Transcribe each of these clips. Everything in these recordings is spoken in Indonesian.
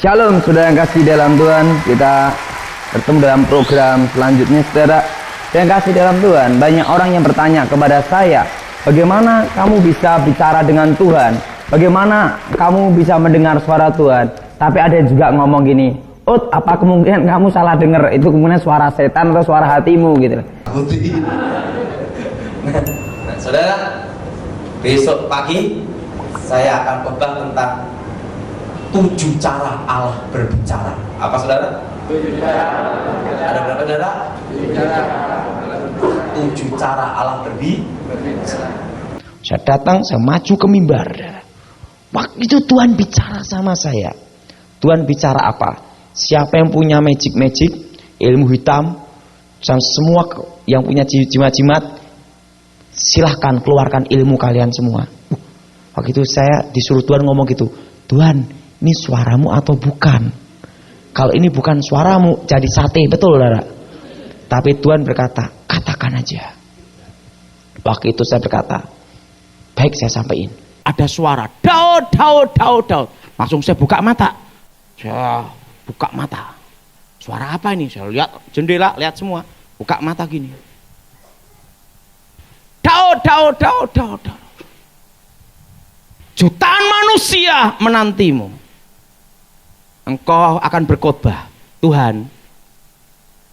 Shalom saudara yang kasih dalam Tuhan, kita bertemu dalam program selanjutnya saudara yang kasih dalam Tuhan. Banyak orang yang bertanya kepada saya, bagaimana kamu bisa bicara dengan Tuhan, bagaimana kamu bisa mendengar suara Tuhan. Tapi ada juga ngomong gini, apa kemungkinan kamu salah dengar, itu kemungkinan suara setan atau suara hatimu gitu. Nah, saudara, besok pagi saya akan khotbah tentang 7 cara Allah berbicara. Apa saudara? 7 cara. Ada berapa saudara? 7 cara Allah berbicara. Saya datang, saya maju ke mimbar. Waktu itu Tuhan bicara sama saya. Tuhan bicara apa? Siapa yang punya magic, ilmu hitam, dan semua yang punya jimat-jimat, silahkan keluarkan ilmu kalian semua. Waktu itu saya disuruh Tuhan ngomong gitu, Tuhan, ini suaramu atau bukan? Kalau ini bukan suaramu, jadi sate, betul saudara? Tapi Tuhan berkata, katakan aja. Waktu itu saya berkata, baik, saya sampaikan. Ada suara, Daud, Daud, Daud, Daud. Langsung saya buka mata. Saya buka mata. Suara apa ini? Saya lihat jendela, lihat semua. Buka mata gini. Daud, Daud, Daud, Daud, Daud. Jutaan manusia menantimu. Engkau akan berkhotbah. Tuhan,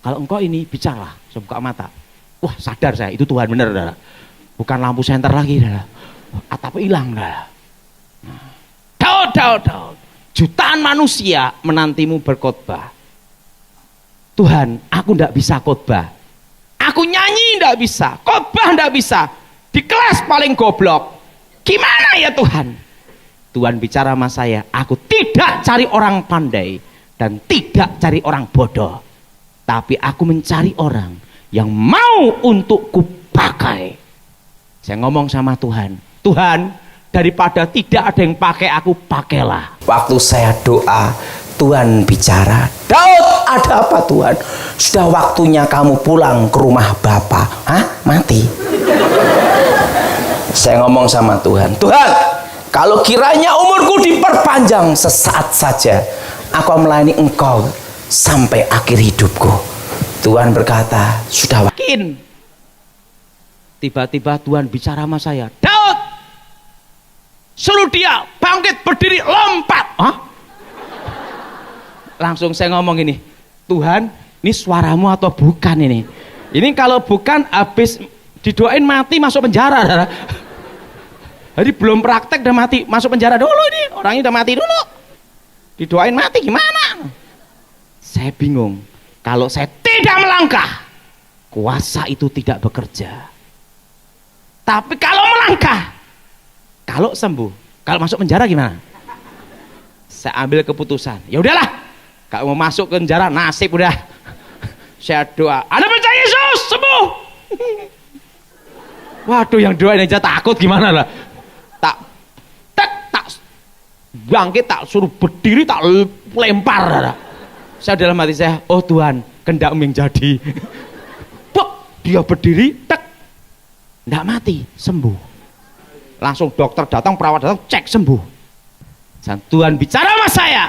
kalau engkau ini bicara, saya buka mata. Wah, sadar saya, itu Tuhan benar, saudara. Bukan lampu senter lagi, saudara. Atap hilang, saudara. Daud, Daud, Daud. Jutaan manusia menantimu berkhotbah. Tuhan, aku tidak bisa khotbah. Aku nyanyi tidak bisa, khotbah tidak bisa. Di kelas paling goblok. Gimana ya Tuhan? Tuhan bicara sama saya, aku tidak cari orang pandai dan tidak cari orang bodoh, tapi aku mencari orang yang mau untuk kupakai. Saya ngomong sama Tuhan, Tuhan, daripada tidak ada yang pakai aku, pakailah. Waktu saya doa, Tuhan bicara, Daud, ada apa Tuhan? Sudah waktunya kamu pulang ke rumah Bapa. Hah? Mati? Saya ngomong sama Tuhan, Tuhan, kalau kiranya umurku diperpanjang sesaat saja, aku melayani Engkau sampai akhir hidupku. Tuhan berkata, sudah yakin. Tiba-tiba Tuhan bicara sama saya, Daud, suruh dia bangkit, berdiri, lompat. Hah? Langsung saya ngomong ini, Tuhan, ini suaramu atau bukan ini? Ini kalau bukan, habis didoain mati masuk penjara. Jadi belum praktek udah mati, masuk penjara dulu ini, orangnya udah mati dulu. Didoain mati gimana? Saya bingung. Kalau saya tidak melangkah, kuasa itu tidak bekerja. Tapi kalau melangkah, kalau sembuh, kalau masuk penjara gimana? Saya ambil keputusan. Ya udahlah, kalau mau masuk ke penjara nasib udah. Saya doa, Anda percaya Yesus sembuh. Waduh, yang doain aja takut gimana lah? Tak bangkit, tak suruh berdiri, tak lempar. Saya dalam hati saya, oh Tuhan, kehendak-Mu yang jadi. Dia berdiri, enggak mati, sembuh. Langsung dokter datang, perawat datang, cek sembuh. Dan Tuhan bicara sama saya,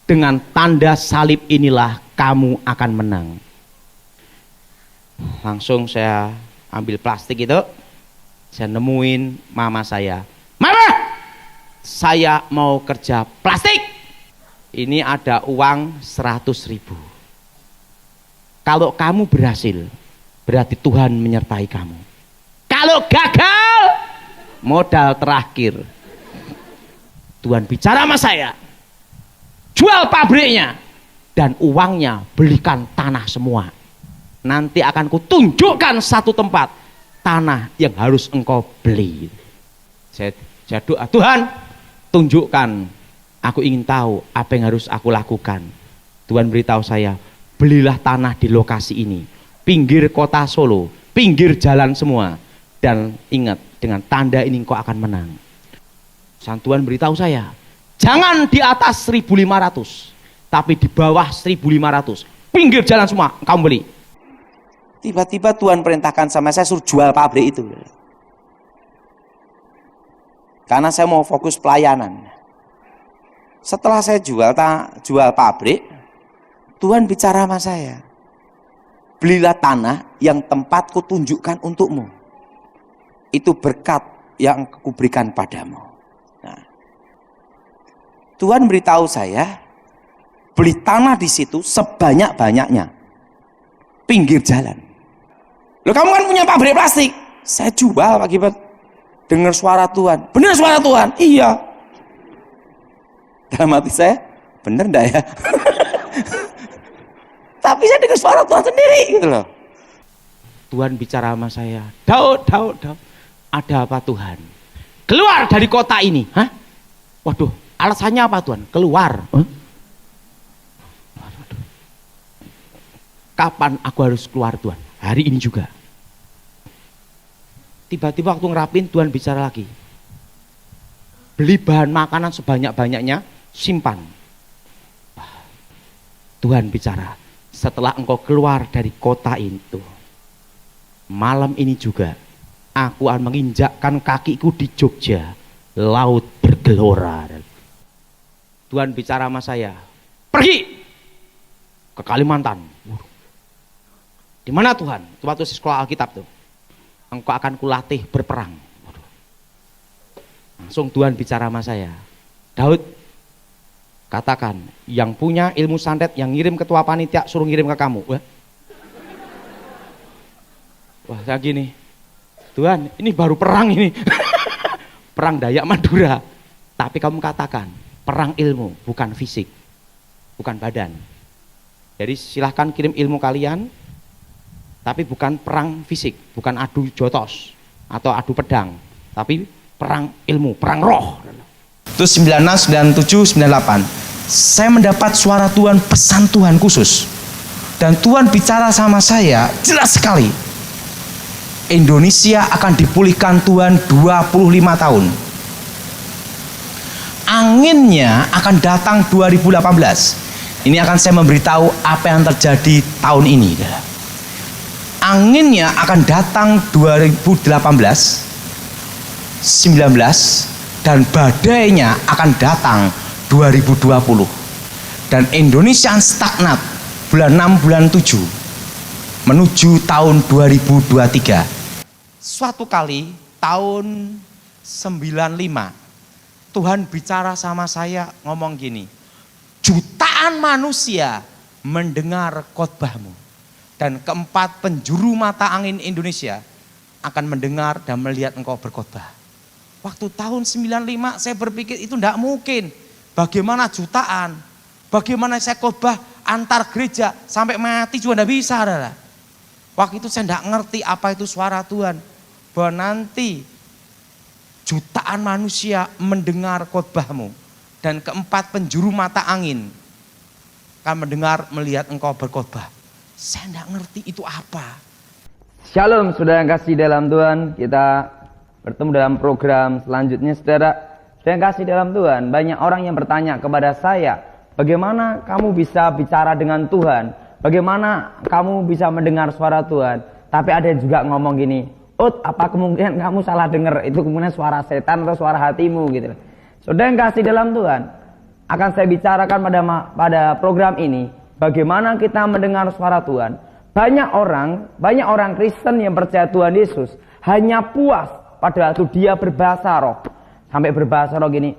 dengan tanda salib inilah kamu akan menang. Langsung saya ambil plastik itu, saya nemuin mama saya. Mama, saya mau kerja plastik. Ini ada uang 100.000. Kalau kamu berhasil, berarti Tuhan menyertai kamu. Kalau gagal, modal terakhir. Tuhan bicara sama saya, jual pabriknya dan uangnya belikan tanah semua. Nanti akan kutunjukkan satu tempat tanah yang harus engkau beli. Saya doa, Tuhan, tunjukkan. Aku ingin tahu apa yang harus aku lakukan. Tuhan beritahu saya, belilah tanah di lokasi ini, pinggir kota Solo, pinggir jalan semua. Dan ingat, dengan tanda ini engkau akan menang. Sang Tuhan beritahu saya, jangan di atas 1.500, tapi di bawah 1.500, pinggir jalan semua, kamu beli. Tiba-tiba Tuhan perintahkan sama saya suruh jual pabrik itu. Karena saya mau fokus pelayanan. Setelah saya jual pabrik, Tuhan bicara sama saya, belilah tanah yang tempatku tunjukkan untukmu. Itu berkat yang kuberikan padamu. Nah, Tuhan beritahu saya, beli tanah di situ sebanyak-banyaknya, pinggir jalan. Loh, kamu kan punya pabrik plastik. Saya jual akibat dengar suara Tuhan. Benar suara Tuhan? Iya. Dalam hati saya, bener enggak ya? Tapi saya dengar suara Tuhan sendiri gitu loh. Tuhan bicara sama saya, Daud, ada apa Tuhan? Keluar dari kota ini. Hah? Waduh, alasannya apa Tuhan? Keluar. Huh? Waduh. Kapan aku harus keluar Tuhan? Hari ini juga. Tiba-tiba waktu ngerapin, Tuhan bicara lagi. Beli bahan makanan sebanyak-banyaknya, simpan. Tuhan bicara, setelah engkau keluar dari kota itu, malam ini juga aku akan menginjakkan kakiku di Jogja, laut bergelora. Tuhan bicara sama saya, pergi ke Kalimantan. Di mana Tuhan? Itu waktu sekolah Alkitab tuh. Engkau akan kulatih berperang. Langsung Tuhan bicara sama saya, Daud, katakan yang punya ilmu santet, yang ngirim ketua panitia suruh ngirim ke kamu. Wah, saya gini, Tuhan, ini baru perang ini. Perang Dayak Madura. Tapi kamu katakan, perang ilmu, bukan fisik, bukan badan. Jadi silahkan kirim ilmu kalian, tapi bukan perang fisik, bukan adu jotos atau adu pedang, tapi perang ilmu, perang roh. Terus 96, 97, 98, saya mendapat suara Tuhan, pesan Tuhan khusus. Dan Tuhan bicara sama saya jelas sekali. Indonesia akan dipulihkan Tuhan 25 tahun. Anginnya akan datang 2018. Ini akan saya memberitahu apa yang terjadi tahun ini. Anginnya akan datang 2018, 19, dan badainya akan datang 2020. Dan Indonesia stagnat bulan 6, bulan 7 menuju tahun 2023. Suatu kali tahun 95 Tuhan bicara sama saya ngomong gini, jutaan manusia mendengar khotbahmu. Dan keempat penjuru mata angin Indonesia akan mendengar dan melihat engkau berkhotbah. Waktu tahun 95 saya berpikir itu tidak mungkin. Bagaimana jutaan? Bagaimana saya khotbah antar gereja sampai mati juga tidak bisa. Adalah. Waktu itu saya tidak ngerti apa itu suara Tuhan. Bahwa nanti jutaan manusia mendengar khotbahmu. Dan keempat penjuru mata angin akan mendengar melihat engkau berkhotbah. Saya tidak ngerti itu apa. Shalom saudara yang kasih dalam Tuhan. Kita bertemu dalam program selanjutnya saudara. Saudara yang kasih dalam Tuhan, banyak orang yang bertanya kepada saya, bagaimana kamu bisa bicara dengan Tuhan? Bagaimana kamu bisa mendengar suara Tuhan? Tapi ada yang juga ngomong gini, apa kemungkinan kamu salah dengar? Itu kemungkinan suara setan atau suara hatimu gitu. Saudara yang kasih dalam Tuhan, akan saya bicarakan pada program ini, bagaimana kita mendengar suara Tuhan. Banyak orang Kristen yang percaya Tuhan Yesus hanya puas pada waktu dia berbahasa roh. Sampai berbahasa roh gini,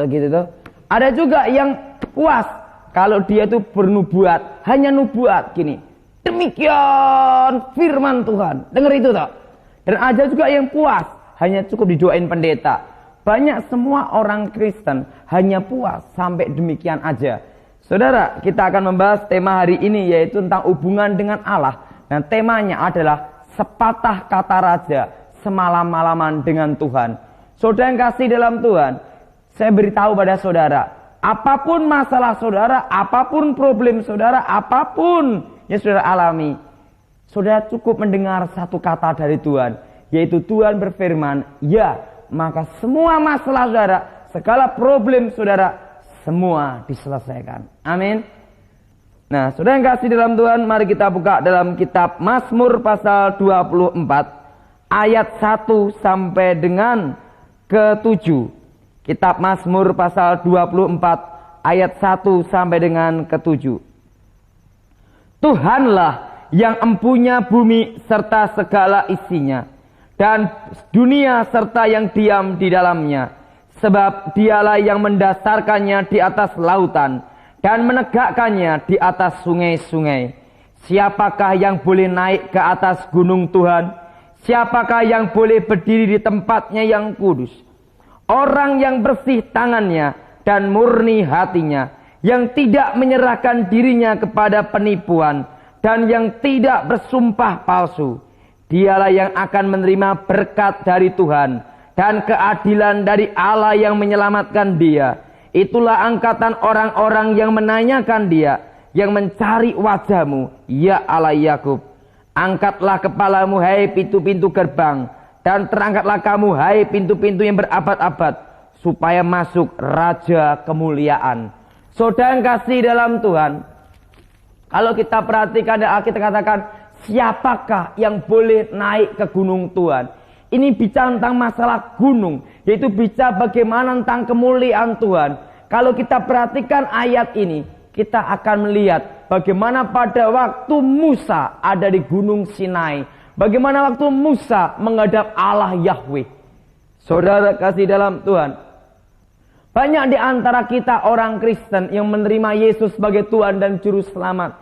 gitu tuh. Ada juga yang puas kalau dia itu bernubuat, hanya nubuat gini. Demikian firman Tuhan. Dengar itu toh. Dan ada juga yang puas, hanya cukup didoain pendeta. Banyak semua orang Kristen hanya puas sampai demikian aja. Saudara, kita akan membahas tema hari ini yaitu tentang hubungan dengan Allah. Dan temanya adalah sepatah kata raja, semalam-malaman dengan Tuhan. Saudara yang kasih dalam Tuhan, saya beritahu pada saudara, apapun masalah saudara, apapun problem saudara, apapun yang saudara alami, saudara cukup mendengar satu kata dari Tuhan, yaitu Tuhan berfirman, ya, maka semua masalah saudara, segala problem saudara, semua diselesaikan. Amin. Nah, saudara yang kasih dalam Tuhan, mari kita buka dalam kitab Mazmur pasal 24 ayat 1 sampai dengan ke-7. Kitab Mazmur pasal 24 ayat 1 sampai dengan ke-7. Tuhanlah yang empunya bumi serta segala isinya, dan dunia serta yang diam di dalamnya. Sebab dialah yang mendasarkannya di atas lautan dan menegakkannya di atas sungai-sungai. Siapakah yang boleh naik ke atas gunung Tuhan? Siapakah yang boleh berdiri di tempatnya yang kudus? Orang yang bersih tangannya dan murni hatinya, yang tidak menyerahkan dirinya kepada penipuan, dan yang tidak bersumpah palsu. Dialah yang akan menerima berkat dari Tuhan dan keadilan dari Allah yang menyelamatkan dia. Itulah angkatan orang-orang yang menanyakan dia, yang mencari wajah-Mu, ya Allah Yakub. Angkatlah kepalamu, hai pintu-pintu gerbang, dan terangkatlah kamu, hai pintu-pintu yang berabad-abad, supaya masuk Raja kemuliaan. Saudara yang kasih dalam Tuhan, kalau kita perhatikan dan kita katakan, siapakah yang boleh naik ke gunung Tuhan? Ini bicara tentang masalah gunung, yaitu bicara bagaimana tentang kemuliaan Tuhan. Kalau kita perhatikan ayat ini, kita akan melihat bagaimana pada waktu Musa ada di gunung Sinai, bagaimana waktu Musa menghadap Allah Yahweh. Saudara kasih dalam Tuhan, banyak di antara kita orang Kristen yang menerima Yesus sebagai Tuhan dan Juru Selamat,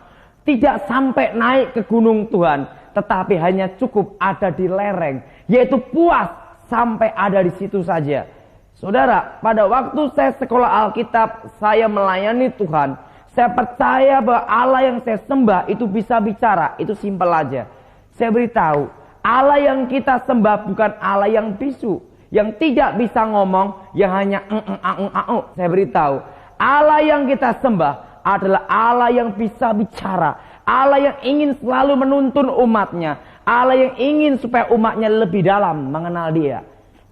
tidak sampai naik ke gunung Tuhan, tetapi hanya cukup ada di lereng, yaitu puas sampai ada di situ saja. Saudara, pada waktu saya sekolah Alkitab, saya melayani Tuhan, saya percaya bahwa Allah yang saya sembah itu bisa bicara. Itu simpel aja. Saya beritahu, Allah yang kita sembah bukan Allah yang bisu, yang tidak bisa ngomong, yang hanya Saya beritahu, Allah yang kita sembah adalah Allah yang bisa bicara, Allah yang ingin selalu menuntun umatnya, Allah yang ingin supaya umatnya lebih dalam mengenal dia.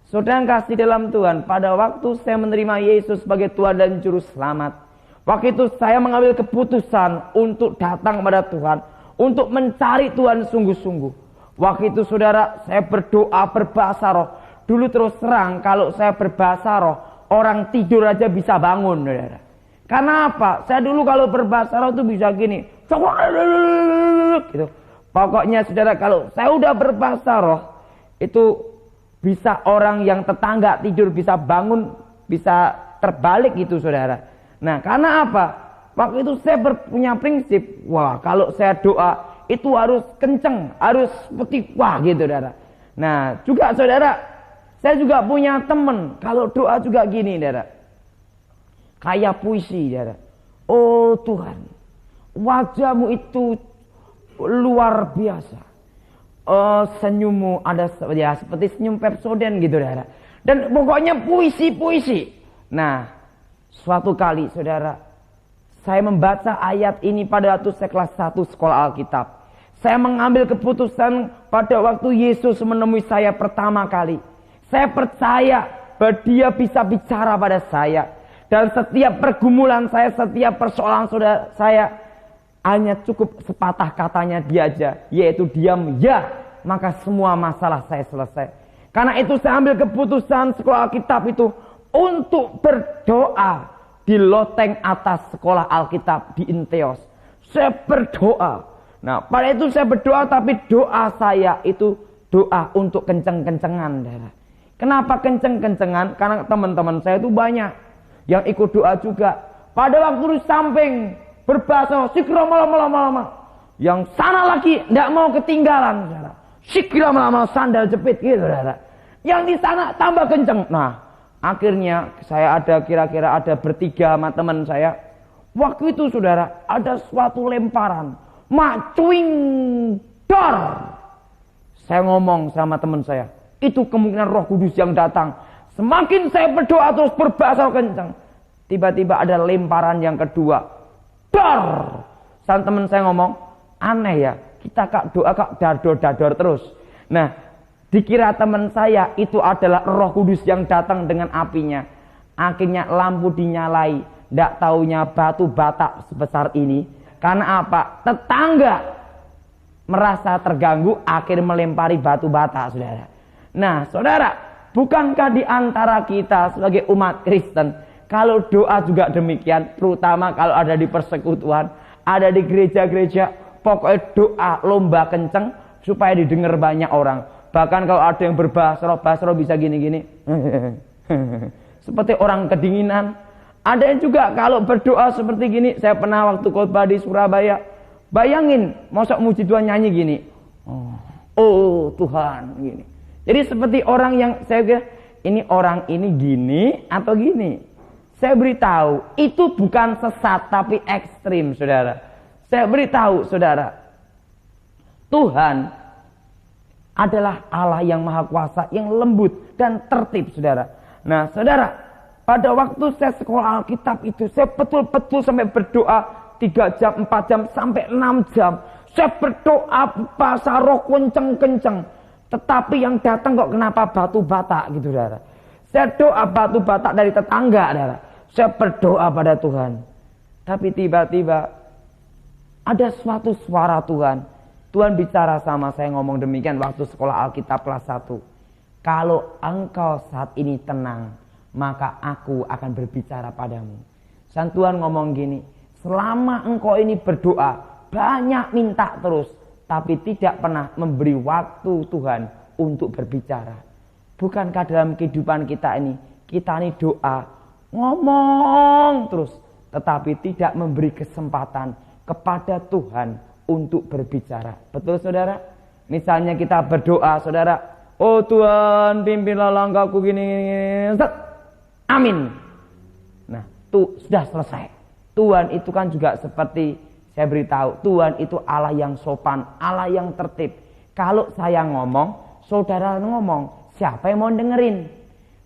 Saudara yang kasih dalam Tuhan, pada waktu saya menerima Yesus sebagai Tuhan dan Juru Selamat, waktu itu saya mengambil keputusan untuk datang kepada Tuhan, untuk mencari Tuhan sungguh-sungguh. Waktu itu saudara, saya berdoa berbahasa roh. Dulu terus terang, kalau saya berbahasa roh, orang tidur aja bisa bangun, saudara. Karena apa? Saya dulu kalau berbahasa roh itu bisa gini, gitu. Pokoknya saudara, kalau saya udah berbahasa roh, itu bisa orang yang tetangga tidur bisa bangun, bisa terbalik gitu saudara. Nah, karena apa? Waktu itu saya punya prinsip, wah kalau saya doa itu harus kenceng, harus seperti wah gitu saudara. Nah, juga saudara, saya juga punya temen, kalau doa juga gini saudara. Kayak puisi saudara. Oh Tuhan, wajah-Mu itu luar biasa. Senyummu ada ya, seperti senyum Pepsodent gitu saudara. Dan pokoknya puisi-puisi. Nah, suatu kali saudara, saya membaca ayat ini pada waktu saya kelas 1 sekolah Alkitab. Saya mengambil keputusan pada waktu Yesus menemui saya pertama kali. Saya percaya bahwa dia bisa bicara pada saya. Dan setiap pergumulan saya, setiap persoalan saudara saya, hanya cukup sepatah katanya dia aja, yaitu diam ya, maka semua masalah saya selesai. Karena itu saya ambil keputusan sekolah Alkitab itu untuk berdoa di loteng atas sekolah Alkitab di Inteos. Saya berdoa. Nah, pada itu saya berdoa, tapi doa saya itu doa untuk kenceng-kencengan. Kenapa kenceng-kencengan? Karena teman-teman saya itu banyak yang ikut doa juga. Pada waktu di samping berbahasa sikra malam-malam, yang sana lagi tidak mau ketinggalan, saudara. Sikra malam sandal jepit gitu, saudara. Yang di sana tambah kenceng. Nah, akhirnya saya ada kira-kira ada bertiga sama teman saya. Waktu itu saudara, ada suatu lemparan, macuing dor. Saya ngomong sama teman saya, itu kemungkinan Roh Kudus yang datang. Semakin saya berdoa terus berbahasa kencang, tiba-tiba ada lemparan yang kedua. Dor. Sang teman saya ngomong, aneh ya, kita kak doa kak dador-dador terus. Nah, dikira teman saya itu adalah Roh Kudus yang datang dengan apinya. Akhirnya lampu dinyalai, ndak taunya batu bata sebesar ini. Karena apa? Tetangga merasa terganggu, akhirnya melempari batu bata, saudara. Nah, saudara, bukankah di antara kita sebagai umat Kristen, kalau doa juga demikian, terutama kalau ada di persekutuan, ada di gereja-gereja, pokoknya doa lomba kenceng supaya didengar banyak orang. Bahkan kalau ada yang berbahasa roh bisa gini-gini. Seperti orang kedinginan. Ada yang juga kalau berdoa seperti gini, saya pernah waktu khotbah di Surabaya, bayangin, masa muji Tuhan nyanyi gini. Oh Tuhan, gini. Jadi seperti orang yang saya kira, ini orang ini gini atau gini. Saya beritahu, itu bukan sesat tapi ekstrim, saudara. Saya beritahu, saudara, Tuhan adalah Allah yang maha kuasa, yang lembut dan tertib, saudara. Nah, saudara, pada waktu saya sekolah Alkitab itu, saya betul-betul sampai berdoa 3 jam, 4 jam, sampai 6 jam. Saya berdoa bahasa roh kenceng-kenceng. Tetapi yang datang kok kenapa batu bata gitu, saudara. Saya doa batu bata dari tetangga, saudara. Saya berdoa pada Tuhan. Tapi tiba-tiba ada suatu suara Tuhan. Tuhan bicara sama saya ngomong demikian waktu sekolah Alkitab kelas 1. Kalau engkau saat ini tenang, maka aku akan berbicara padamu. Dan Tuhan ngomong gini, selama engkau ini berdoa, banyak minta terus, tapi tidak pernah memberi waktu Tuhan untuk berbicara. Bukankah dalam kehidupan kita ini doa, ngomong terus, tetapi tidak memberi kesempatan kepada Tuhan untuk berbicara. Betul, saudara? Misalnya kita berdoa, saudara, oh Tuhan, pimpinlah langkahku gini. Amin. Nah, itu sudah selesai. Tuhan itu kan juga seperti saya beritahu, Tuhan itu Allah yang sopan, Allah yang tertib. Kalau saya ngomong, saudara ngomong, siapa yang mau dengerin?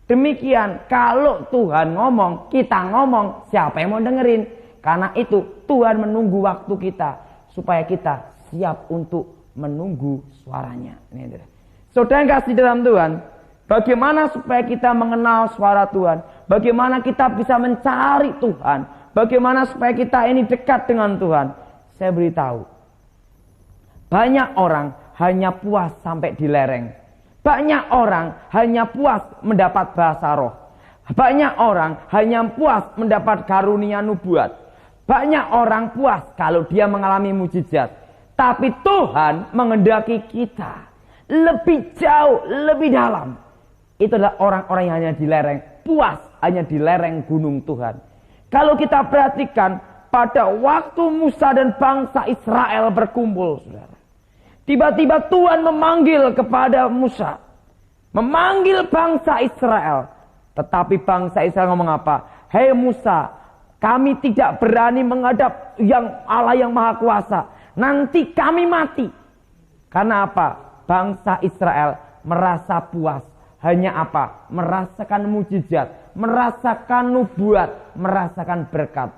Demikian, kalau Tuhan ngomong, kita ngomong, siapa yang mau dengerin? Karena itu Tuhan menunggu waktu kita supaya kita siap untuk menunggu suaranya. Ini saudara yang kasih dalam Tuhan, bagaimana supaya kita mengenal suara Tuhan? Bagaimana kita bisa mencari Tuhan? Bagaimana supaya kita ini dekat dengan Tuhan? Saya beritahu, banyak orang hanya puas sampai di lereng. Banyak orang hanya puas mendapat bahasa roh. Banyak orang hanya puas mendapat karunia nubuat. Banyak orang puas kalau dia mengalami mujizat. Tapi Tuhan mengendaki kita lebih jauh, lebih dalam. Itu adalah orang-orang yang hanya di lereng, puas hanya di lereng gunung Tuhan. Kalau kita perhatikan pada waktu Musa dan bangsa Israel berkumpul, saudara, tiba-tiba Tuhan memanggil kepada Musa, memanggil bangsa Israel. Tetapi bangsa Israel ngomong apa? Hei Musa, kami tidak berani menghadap yang Allah yang maha kuasa. Nanti kami mati. Karena apa? Bangsa Israel merasa puas. Hanya apa? Merasakan mujizat, merasakan nubuat, merasakan berkat.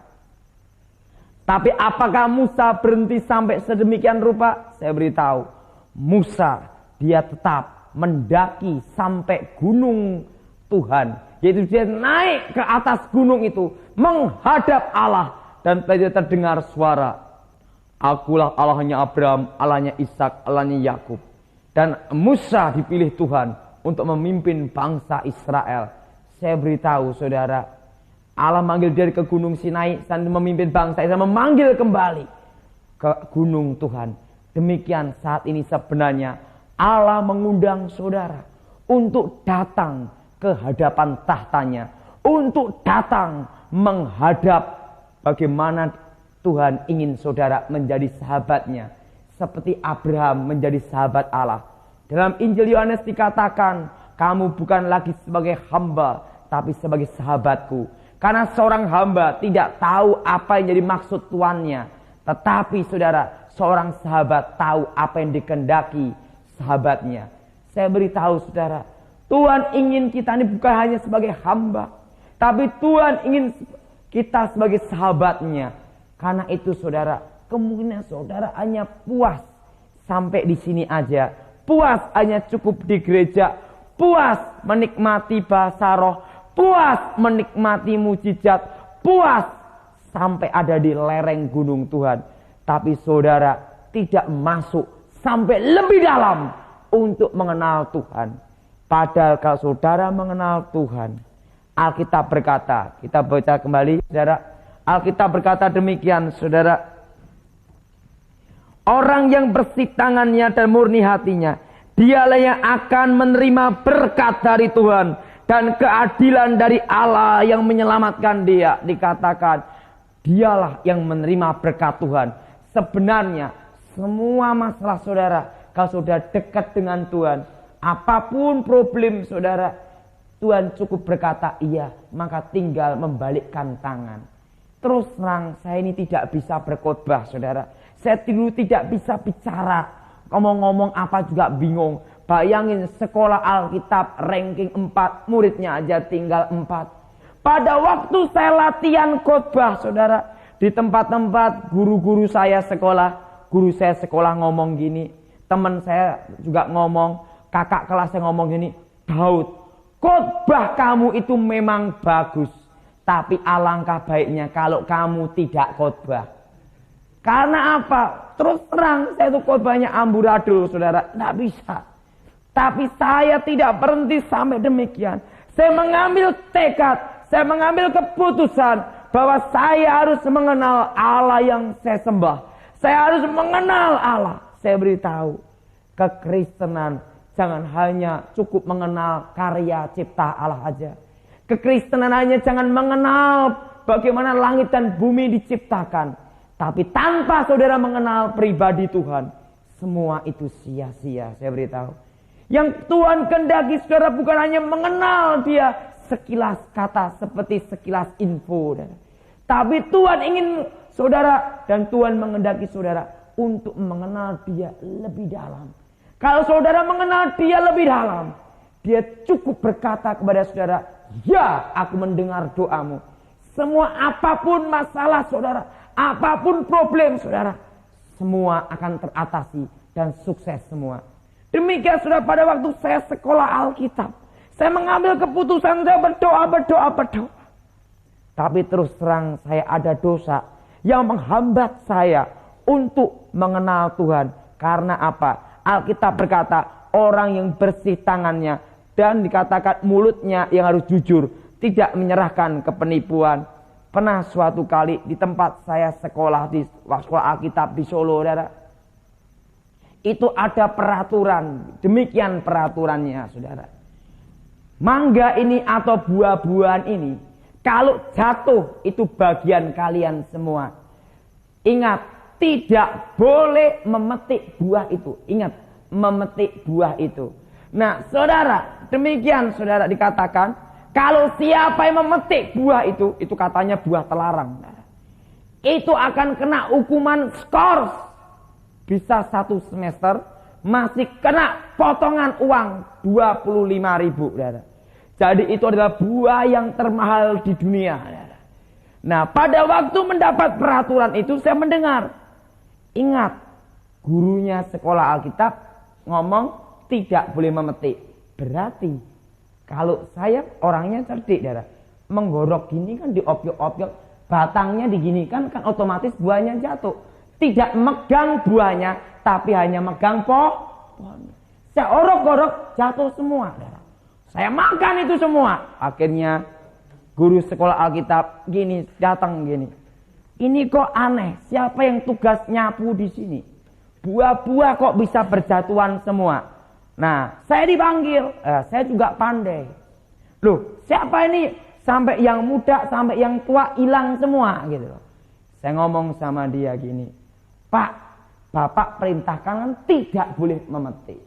Tapi apakah Musa berhenti sampai sedemikian rupa? Saya beritahu, Musa dia tetap mendaki sampai gunung Tuhan. Yaitu dia naik ke atas gunung itu, menghadap Allah, dan terdengar suara, akulah Allahnya Abraham, Allahnya Ishak, Allahnya Yakub. Dan Musa dipilih Tuhan untuk memimpin bangsa Israel. Saya beritahu saudara, Allah manggil dia ke gunung Sinai dan memimpin bangsa Israel, memanggil kembali ke gunung Tuhan. Demikian saat ini sebenarnya Allah mengundang saudara untuk datang ke hadapan tahtanya, untuk datang menghadap bagaimana Tuhan ingin saudara menjadi sahabatnya, seperti Abraham menjadi sahabat Allah. Dalam Injil Yohanes dikatakan, kamu bukan lagi sebagai hamba, tapi sebagai sahabatku. Karena seorang hamba tidak tahu apa yang jadi maksud tuannya, tetapi saudara, seorang sahabat tahu apa yang dikehendaki sahabatnya. Saya beritahu saudara, Tuhan ingin kita ini bukan hanya sebagai hamba, tapi Tuhan ingin kita sebagai sahabatnya. Karena itu saudara, kemungkinan saudara hanya puas sampai di sini aja, puas hanya cukup di gereja, puas menikmati bahasa roh, puas menikmati mujizat, puas sampai ada di lereng gunung Tuhan. Tapi saudara tidak masuk sampai lebih dalam untuk mengenal Tuhan. Padahal kalau saudara mengenal Tuhan, Alkitab berkata, kita baca kembali saudara, Alkitab berkata demikian saudara, orang yang bersih tangannya dan murni hatinya, dialah yang akan menerima berkat dari Tuhan dan keadilan dari Allah yang menyelamatkan dia. Dikatakan, dialah yang menerima berkat Tuhan. Sebenarnya semua masalah saudara, kalau saudara dekat dengan Tuhan, apapun problem saudara, Tuhan cukup berkata iya, maka tinggal membalikkan tangan. Terus terang, saya ini tidak bisa berkhotbah saudara. Saya dulu tidak bisa bicara, ngomong-ngomong apa juga bingung. Bayangin sekolah Alkitab ranking 4, muridnya aja tinggal 4. Pada waktu saya latihan khotbah saudara, di tempat-tempat guru-guru saya sekolah ngomong gini, teman saya juga ngomong, kakak kelas saya ngomong gini, Daud, khotbah kamu itu memang bagus, tapi alangkah baiknya kalau kamu tidak khotbah. Karena apa? Terus terang saya itu khotbahnya amburadul saudara, tidak bisa. Tapi saya tidak berhenti sampai demikian. Saya mengambil tekad, saya mengambil keputusan bahwa saya harus mengenal Allah yang saya sembah. Saya harus mengenal Allah. Saya beritahu, kekristenan jangan hanya cukup mengenal karya cipta Allah aja. Kekristenan hanya jangan mengenal bagaimana langit dan bumi diciptakan. Tapi tanpa saudara mengenal pribadi Tuhan, semua itu sia-sia. Saya beritahu, yang Tuhan kehendaki saudara bukan hanya mengenal dia sekilas kata, seperti sekilas info. Tapi Tuhan ingin saudara, dan Tuhan menghendaki saudara untuk mengenal dia lebih dalam. Kalau saudara mengenal dia lebih dalam, dia cukup berkata kepada saudara, ya, aku mendengar doamu. Semua apapun masalah saudara, apapun problem saudara, semua akan teratasi dan sukses semua. Demikian saudara, pada waktu saya sekolah Alkitab, saya mengambil keputusan, saya berdoa. Tapi terus terang saya ada dosa yang menghambat saya untuk mengenal Tuhan. Karena apa? Alkitab berkata, orang yang bersih tangannya dan dikatakan mulutnya yang harus jujur, tidak menyerahkan ke penipuan. Pernah suatu kali di tempat saya sekolah, di sekolah Alkitab di Solo, saudara, itu ada peraturan. Demikian peraturannya, saudara. Mangga ini atau buah-buahan ini, kalau jatuh itu bagian kalian semua. Ingat, tidak boleh memetik buah itu. Ingat, memetik buah itu. Nah, saudara, demikian saudara dikatakan, kalau siapa yang memetik buah itu katanya buah terlarang. Itu akan kena hukuman skors. Bisa 1 semester masih kena potongan uang 25.000. Jadi itu adalah buah yang termahal di dunia. Nah, pada waktu mendapat peraturan itu saya mendengar. Ingat, gurunya sekolah Alkitab ngomong tidak boleh memetik. Berarti kalau saya orangnya cerdik, saudara, menggorok gini kan diopiok-opiok, batangnya diginikan kan otomatis buahnya jatuh. Tidak megang buahnya, tapi hanya megang pohon. Saya orok-orok jatuh semua, saudara. Saya makan itu semua. Akhirnya guru sekolah Alkitab gini datang gini. Ini kok aneh, siapa yang tugas nyapu di sini? Buah-buah kok bisa berjatuhan semua? Nah, saya dipanggil, saya juga pandai. Loh, siapa ini? Sampai yang muda, sampai yang tua hilang semua gitu loh. Saya ngomong sama dia gini, Pak, Bapak perintahkan kan tidak boleh memetik.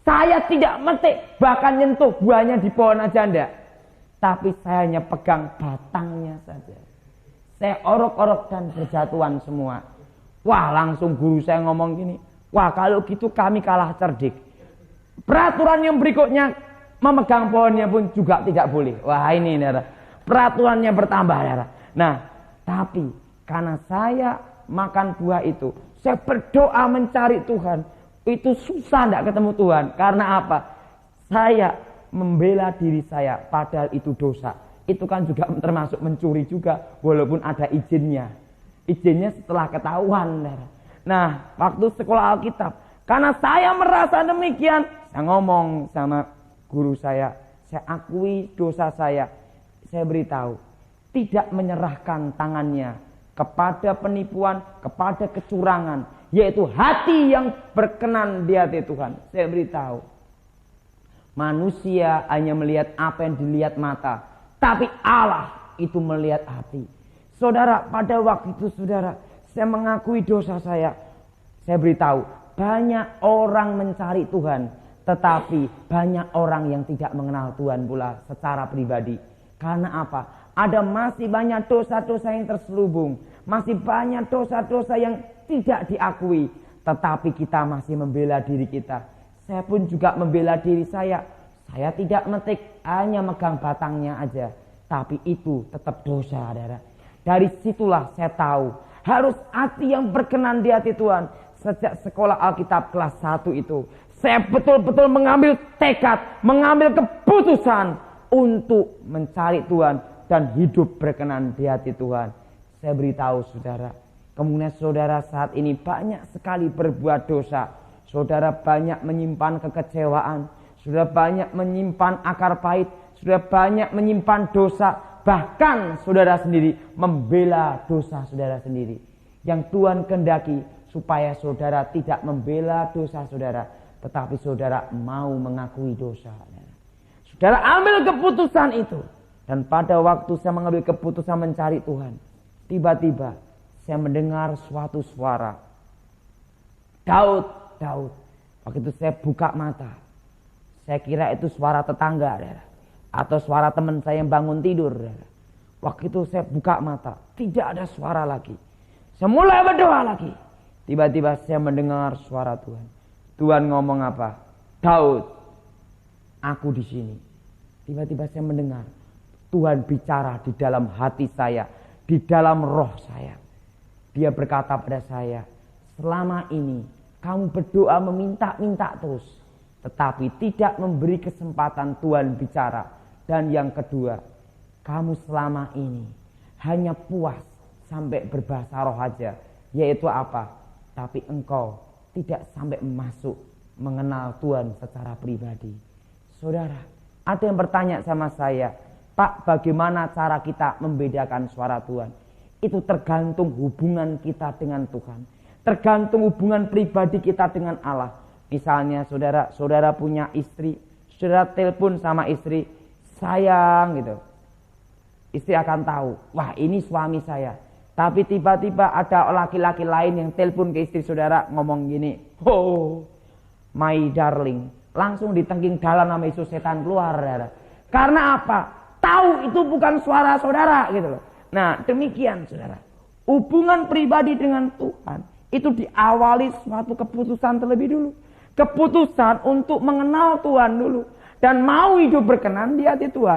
Saya tidak memetik, bahkan nyentuh buahnya di pohon aja enggak. Tapi saya hanya pegang batangnya saja. Saya orok-orok dan berjatuhan semua. Wah, langsung guru saya ngomong gini, wah kalau gitu kami kalah cerdik. Peraturan yang berikutnya, memegang pohonnya pun juga tidak boleh. Wah ini saudara, peraturannya bertambah saudara. Nah, tapi karena saya makan buah itu, saya berdoa mencari Tuhan. Itu susah tidak ketemu Tuhan. Karena apa? Saya membela diri saya, padahal itu dosa. Itu kan juga termasuk mencuri juga, walaupun ada izinnya. Izinnya setelah ketahuan saudara. Nah, waktu sekolah Alkitab, karena saya merasa demikian, saya ngomong sama guru saya akui dosa saya beritahu, tidak menyerahkan tangannya kepada penipuan, kepada kecurangan, yaitu hati yang berkenan di hati Tuhan. Saya beritahu, manusia hanya melihat apa yang dilihat mata, tapi Allah itu melihat hati. Saudara, pada waktu itu saudara, saya mengakui dosa saya beritahu, banyak orang mencari Tuhan, tetapi banyak orang yang tidak mengenal Tuhan pula secara pribadi. Karena apa? Ada masih banyak dosa-dosa yang terselubung, masih banyak dosa-dosa yang tidak diakui, tetapi kita masih membela diri kita. Saya pun juga membela diri saya. Saya tidak metik, hanya megang batangnya aja, tapi itu tetap dosa, saudara. Dari situlah saya tahu harus hati yang berkenan di hati Tuhan. Sejak sekolah Alkitab kelas 1 itu, saya betul-betul mengambil tekad, mengambil keputusan untuk mencari Tuhan dan hidup berkenan di hati Tuhan. Saya beritahu saudara, kemudian saudara saat ini banyak sekali berbuat dosa. Saudara banyak menyimpan kekecewaan, saudara banyak menyimpan akar pahit, saudara banyak menyimpan dosa. Bahkan saudara sendiri membela dosa saudara sendiri. Yang Tuhan kehendaki supaya saudara tidak membela dosa saudara, tetapi saudara mau mengakui dosa. Saudara ambil keputusan itu. Dan pada waktu saya mengambil keputusan mencari Tuhan, tiba-tiba saya mendengar suatu suara. Daud, Daud. Waktu itu saya buka mata. Saya kira itu suara tetangga, atau suara teman saya yang bangun tidur. Waktu itu saya buka mata, tidak ada suara lagi. Saya mulai berdoa lagi. Tiba-tiba saya mendengar suara Tuhan. Tuhan ngomong apa? Daud, aku di sini. Tiba-tiba saya mendengar Tuhan bicara di dalam hati saya, di dalam roh saya. Dia berkata pada saya, selama ini kamu berdoa meminta-minta terus, tetapi tidak memberi kesempatan Tuhan bicara. Dan yang kedua, kamu selama ini hanya puas sampai berbahasa roh aja, yaitu apa? Tapi engkau tidak sampai masuk mengenal Tuhan secara pribadi. Saudara, ada yang bertanya sama saya, Pak, bagaimana cara kita membedakan suara Tuhan? Itu tergantung hubungan kita dengan Tuhan. Tergantung hubungan pribadi kita dengan Allah. Misalnya saudara punya istri, saudara telepon sama istri, sayang gitu. Istri akan tahu, wah ini suami saya. Tapi tiba-tiba ada laki-laki lain yang telepon ke istri saudara ngomong gini, oh my darling. Langsung ditengking dalam nama Yesus, setan keluar. Karena apa? Tahu itu bukan suara saudara gitu loh. Nah demikian saudara, hubungan pribadi dengan Tuhan itu diawali suatu keputusan terlebih dulu. Keputusan untuk mengenal Tuhan dulu dan mau hidup berkenan di hati Tuhan.